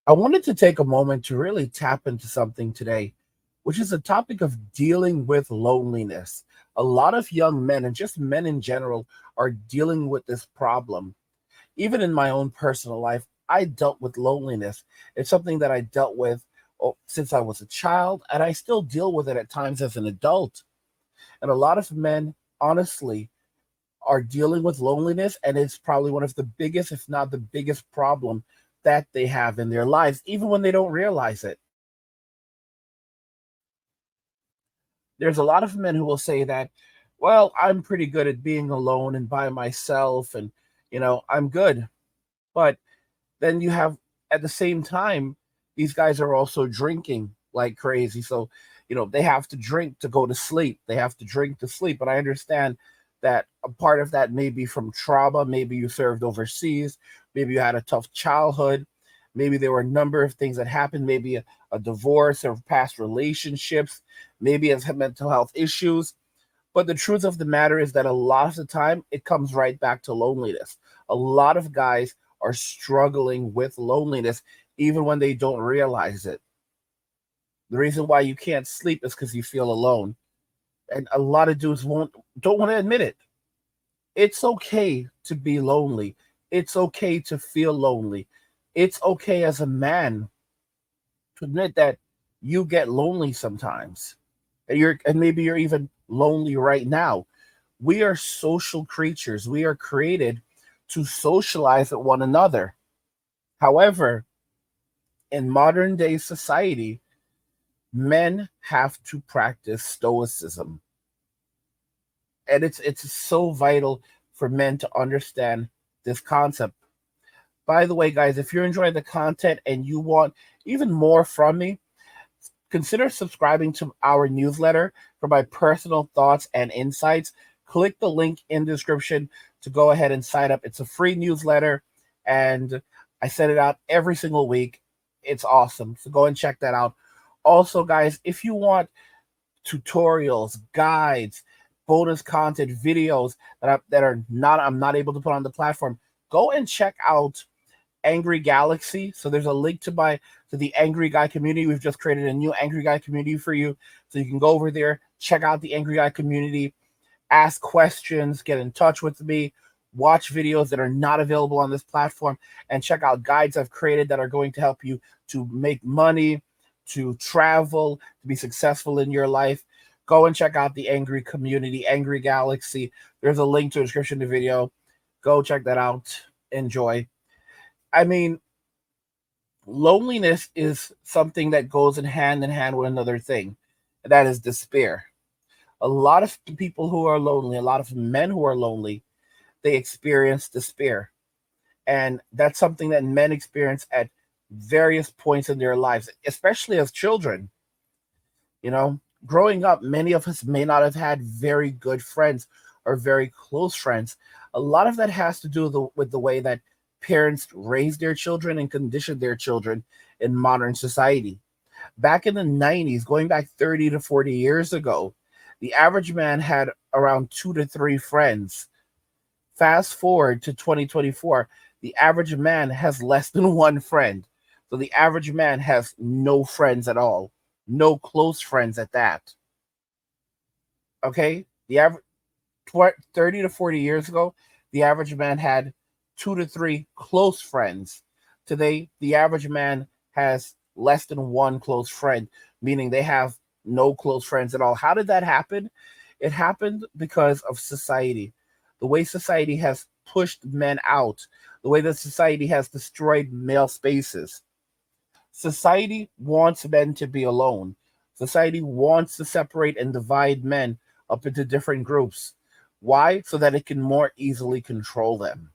I wanted to take a moment to really tap into something today, which is the topic of dealing with loneliness. A lot of young men and just men in general are dealing with this problem. Even in my own personal life, I dealt with loneliness. It's something that I dealt with since I was a child, and I still deal with it at times as an adult. And a lot of men, honestly, are dealing with loneliness, and it's probably one of the biggest, if not the biggest problem that they have in their lives, even when they don't realize it. There's a lot of men who will say that, well, I'm pretty good at being alone and by myself, and I'm good. But then you have, at the same time, these guys are also drinking like crazy. So, they have to drink to go to sleep. They have to drink to sleep. But I understand that a part of that may be from trauma. Maybe you served overseas. Maybe you had a tough childhood. Maybe there were a number of things that happened. Maybe a divorce or past relationships. Maybe it's mental health issues. But the truth of the matter is that a lot of the time it comes right back to loneliness. A lot of guys are struggling with loneliness even when they don't realize it. The reason why you can't sleep is because you feel alone. And a lot of dudes don't want to admit it. It's okay to be lonely. It's okay to feel lonely. It's okay as a man to admit that you get lonely sometimes. And maybe you're even lonely right now. We are social creatures. We are created to socialize with one another. However, in modern day society, men have to practice stoicism. And it's so vital for men to understand this concept. By the way, guys, if you're enjoying the content and you want even more from me, consider subscribing to our newsletter for my personal thoughts and insights. Click the link in the description to go ahead and sign up. It's a free newsletter, and I send it out every single week. It's awesome. So go and check that out. Also, guys, if you want tutorials, guides, bonus content, videos that are not I'm not able to put on the platform, go and check out Angry Galaxy. So there's a link to the Angry Guy community. We've just created a new Angry Guy community for you. So you can go over there, check out the Angry Guy community, ask questions, get in touch with me, watch videos that are not available on this platform, and check out guides I've created that are going to help you to make money, to travel, to be successful in your life. Go and check out the Angry community, Angry Galaxy. There's a link to the description of the video. Go check that out. Enjoy. I mean, loneliness is something that goes in hand with another thing, and that is despair. A lot of people who are lonely, a lot of men who are lonely, they experience despair. And that's something that men experience at various points in their lives, especially as children. You know, growing up, many of us may not have had very good friends or very close friends. A lot of that has to do with the way that parents raise their children and condition their children in modern society. Back in the 90s, going back 30 to 40 years ago, the average man had around 2 to 3 friends. Fast forward to 2024, the average man has less than one friend. So the average man has no friends at all, no close friends at that. Okay? The average 30 to 40 years ago, the average man had 2 to 3 close friends. Today, the average man has less than one close friend, meaning they have no close friends at all. How did that happen? It happened because of society. The way society has pushed men out, the way that society has destroyed male spaces. Society wants men to be alone. Society wants to separate and divide men up into different groups. Why? So that it can more easily control them.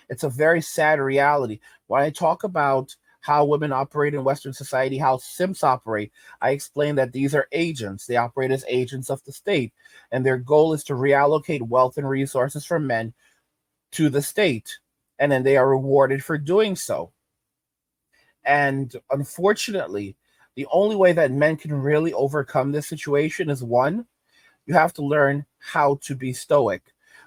It's a very sad reality. When I talk about how women operate in Western society, how simps operate, I explain that these are agents. They operate as agents of the state, and their goal is to reallocate wealth and resources from men to the state, and then they are rewarded for doing so. And unfortunately, the only way that men can really overcome this situation is one, you have to learn how to be stoic.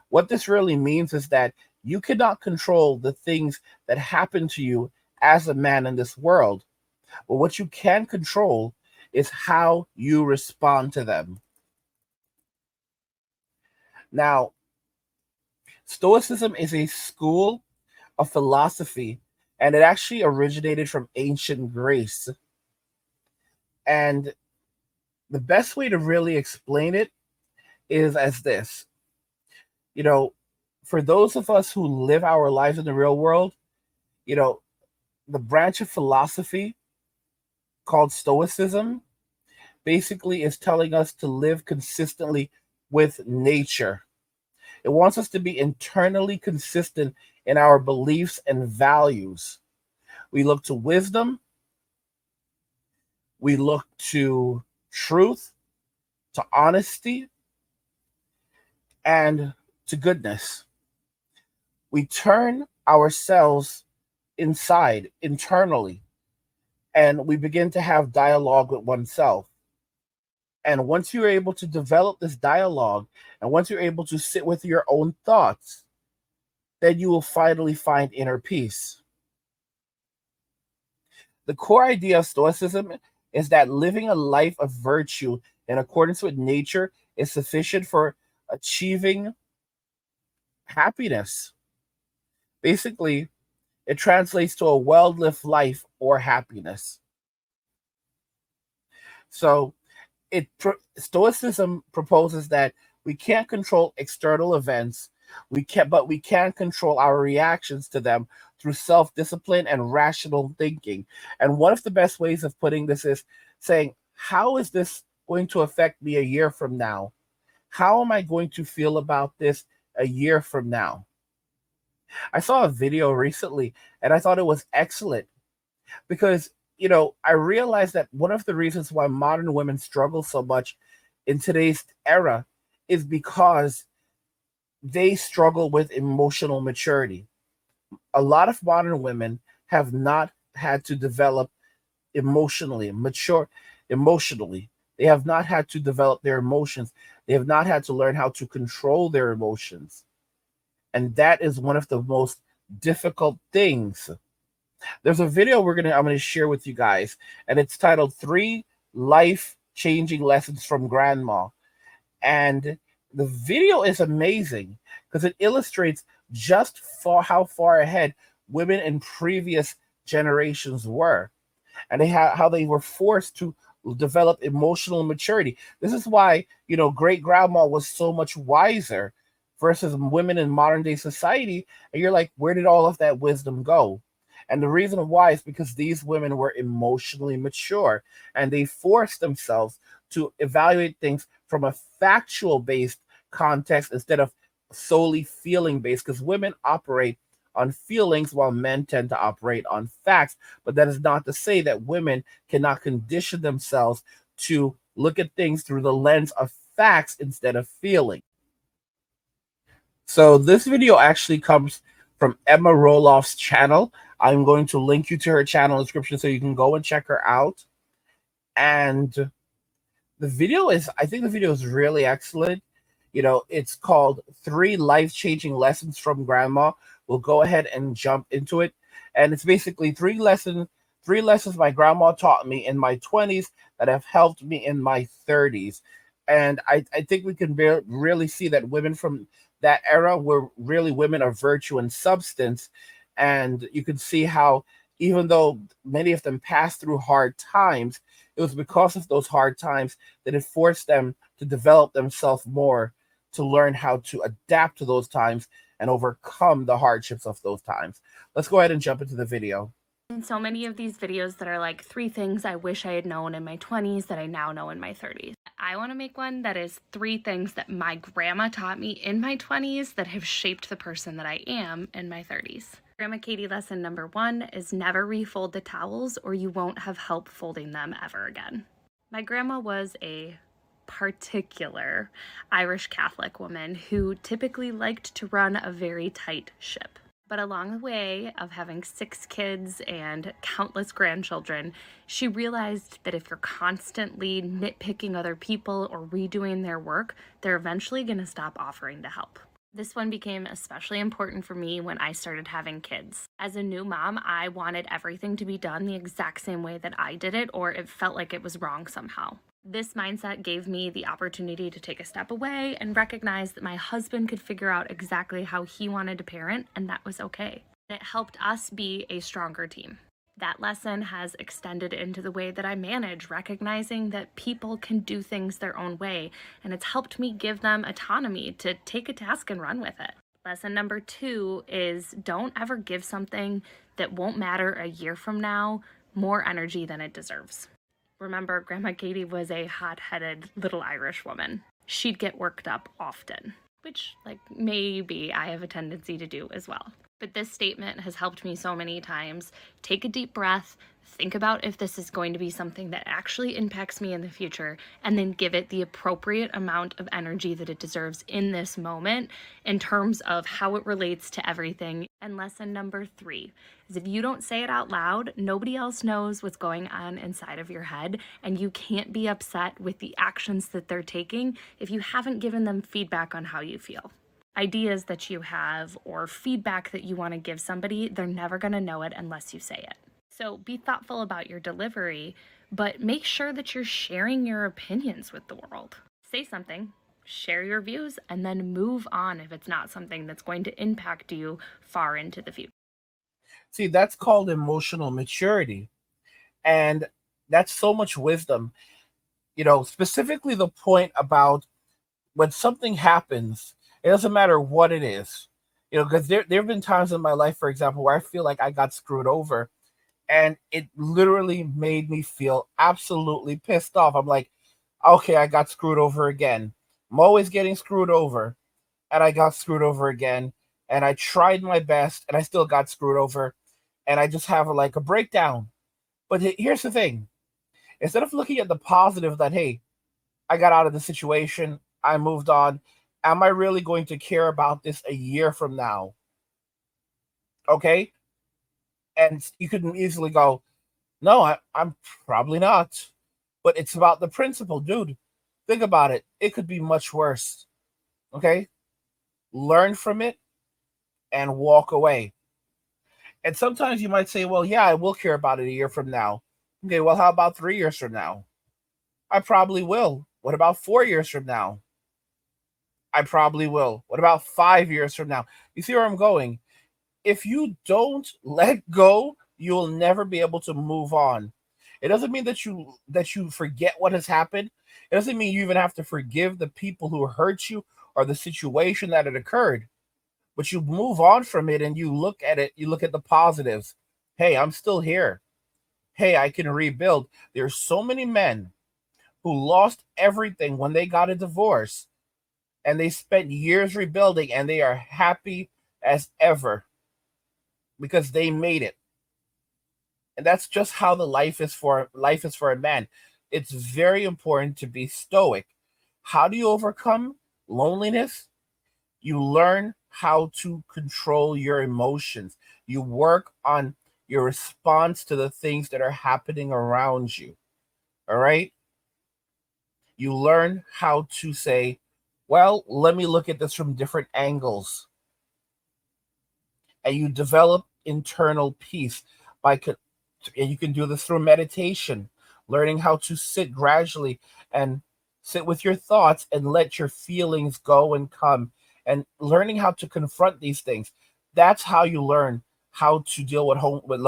What this really means is that you cannot control the things that happen to you as a man in this world. But what you can control is how you respond to them. Now, Stoicism is a school of philosophy, and it actually originated from ancient Greece. And the best way to really explain it is as this. You know, for those of us who live our lives in the real world, you know, the branch of philosophy called Stoicism basically is telling us to live consistently with nature. It wants us to be internally consistent in our beliefs and values. We look to wisdom, we look to truth, to honesty, and to goodness. We turn ourselves inside, internally, and we begin to have dialogue with oneself. And once you're able to develop this dialogue, and once you're able to sit with your own thoughts, then you will finally find inner peace. The core idea of Stoicism is that living a life of virtue in accordance with nature is sufficient for achieving happiness. Basically, it translates to a well lived life or happiness. So, Stoicism proposes that we can't control external events, but we can control our reactions to them through self-discipline and rational thinking. And one of the best ways of putting this is saying, how is this going to affect me a year from now? How am I going to feel about this a year from now? I saw a video recently and I thought it was excellent because I realized that one of the reasons why modern women struggle so much in today's era is because they struggle with emotional maturity. A lot of modern women have not had to develop mature emotionally. They have not had to develop their emotions. They have not had to learn how to control their emotions. And that is one of the most difficult things. There's a video I'm gonna share with you guys, and it's titled Three Life Changing Lessons from Grandma. And the video is amazing because it illustrates just how far ahead women in previous generations were, and how they were forced to develop emotional maturity. This is why, great grandma was so much wiser versus women in modern day society. And you're like, where did all of that wisdom go? And the reason why is because these women were emotionally mature and they forced themselves to evaluate things from a factual based context instead of solely feeling based, because women operate on feelings while men tend to operate on facts. But that is not to say that women cannot condition themselves to look at things through the lens of facts instead of feeling. So this video actually comes from Emma Roloff's channel. I'm going to link you to her channel in the description so you can go and check her out. And I think the video is really excellent. It's called Three Life-Changing Lessons from Grandma. We'll go ahead and jump into it. And it's basically three lessons my grandma taught me in my 20s that have helped me in my 30s. And I think we can really see that women from that era were really women of virtue and substance. And you can see how, even though many of them passed through hard times, it was because of those hard times that it forced them to develop themselves more, to learn how to adapt to those times and overcome the hardships of those times. Let's go ahead and jump into the video. In so many of these videos that are like 3 things I wish I had known in my 20s that I now know in my 30s. I want to make one that is 3 things that my grandma taught me in my 20s that have shaped the person that I am in my 30s. Grandma Katie lesson number 1 is never refold the towels or you won't have help folding them ever again. My grandma was a particular Irish Catholic woman who typically liked to run a very tight ship. But along the way of having 6 kids and countless grandchildren, she realized that if you're constantly nitpicking other people or redoing their work, they're eventually going to stop offering to help. This one became especially important for me when I started having kids. As a new mom, I wanted everything to be done the exact same way that I did it, or it felt like it was wrong somehow. This mindset gave me the opportunity to take a step away and recognize that my husband could figure out exactly how he wanted to parent, and that was okay. It helped us be a stronger team. That lesson has extended into the way that I manage, recognizing that people can do things their own way, and it's helped me give them autonomy to take a task and run with it. Lesson number 2 is don't ever give something that won't matter a year from now more energy than it deserves. Remember, Grandma Katie was a hot-headed little Irish woman. She'd get worked up often, which, like, maybe I have a tendency to do as well. But this statement has helped me so many times. Take a deep breath, think about if this is going to be something that actually impacts me in the future, and then give it the appropriate amount of energy that it deserves in this moment in terms of how it relates to everything. And lesson number 3 is if you don't say it out loud, nobody else knows what's going on inside of your head, and you can't be upset with the actions that they're taking if you haven't given them feedback on how you feel. Ideas that you have or feedback that you want to give somebody, they're never going to know it unless you say it. So be thoughtful about your delivery, but make sure that you're sharing your opinions with the world. Say something, share your views, and then move on if it's not something that's going to impact you far into the future. See, that's called emotional maturity. And that's so much wisdom. Specifically the point about when something happens, it doesn't matter what it is. Because there have been times in my life, for example, where I feel like I got screwed over, and it literally made me feel absolutely pissed off. I'm like, okay, I got screwed over again. I'm always getting screwed over, and I got screwed over again. And I tried my best, and I still got screwed over. And I just have like a breakdown. But here's the thing: instead of looking at the positive that, hey, I got out of the situation, I moved on, am I really going to care about this a year from now? Okay. And you could easily go, no, I'm probably not. But it's about the principle, dude. Think about it. It could be much worse. Okay. Learn from it and walk away. And sometimes you might say, well, yeah, I will care about it a year from now. Okay. Well, how about 3 years from now? I probably will. What about 4 years from now? I probably will. What about 5 years from now? You see where I'm going? If you don't let go, you'll never be able to move on. It doesn't mean that you forget what has happened. It doesn't mean you even have to forgive the people who hurt you or the situation that it occurred. But you move on from it and you look at it, you look at the positives. Hey, I'm still here. Hey, I can rebuild. There's so many men who lost everything when they got a divorce and they spent years rebuilding and they are happy as ever because they made it. And that's just how the life is for a man. It's very important to be stoic. How do you overcome loneliness? You learn how to control your emotions. You work on your response to the things that are happening around you. All right? You learn how to say, well, let me look at this from different angles. And you develop internal peace by and you can do this through meditation, learning how to sit gradually and sit with your thoughts and let your feelings go and come, and learning how to confront these things. That's how you learn how to deal with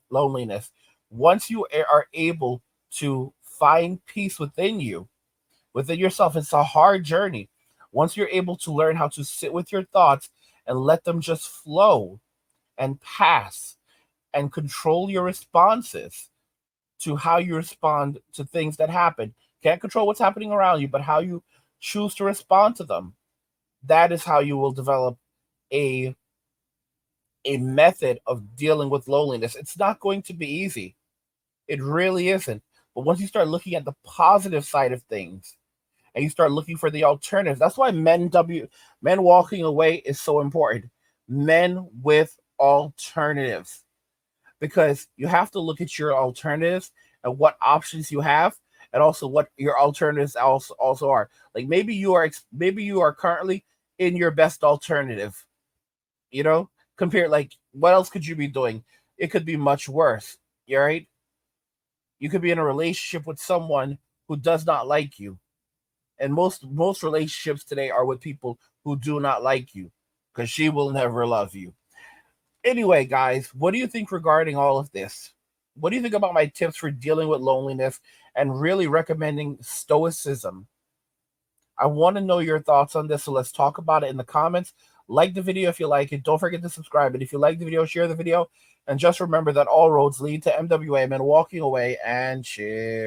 loneliness. Once you are able to find peace within yourself, it's a hard journey. Once you're able to learn how to sit with your thoughts and let them just flow and pass and control your responses to how you respond to things that happen. Can't control what's happening around you, but how you choose to respond to them. That is how you will develop a method of dealing with loneliness. It's not going to be easy. It really isn't. But once you start looking at the positive side of things and you start looking for the alternatives, that's why men walking away is so important. Men with alternatives, because you have to look at your alternatives and what options you have, and also what your alternatives also are. Like maybe you are currently in your best alternative. You know, compare, like, what else could you be doing? It could be much worse. You right? You could be in a relationship with someone who does not like you. And most relationships today are with people who do not like you, because she will never love you. Anyway, guys, what do you think regarding all of this? What do you think about my tips for dealing with loneliness and really recommending stoicism? I want to know your thoughts on this, so let's talk about it in the comments. Like the video if you like it. Don't forget to subscribe. And if you like the video, share the video. And just remember that all roads lead to MWA, men walking away, and share.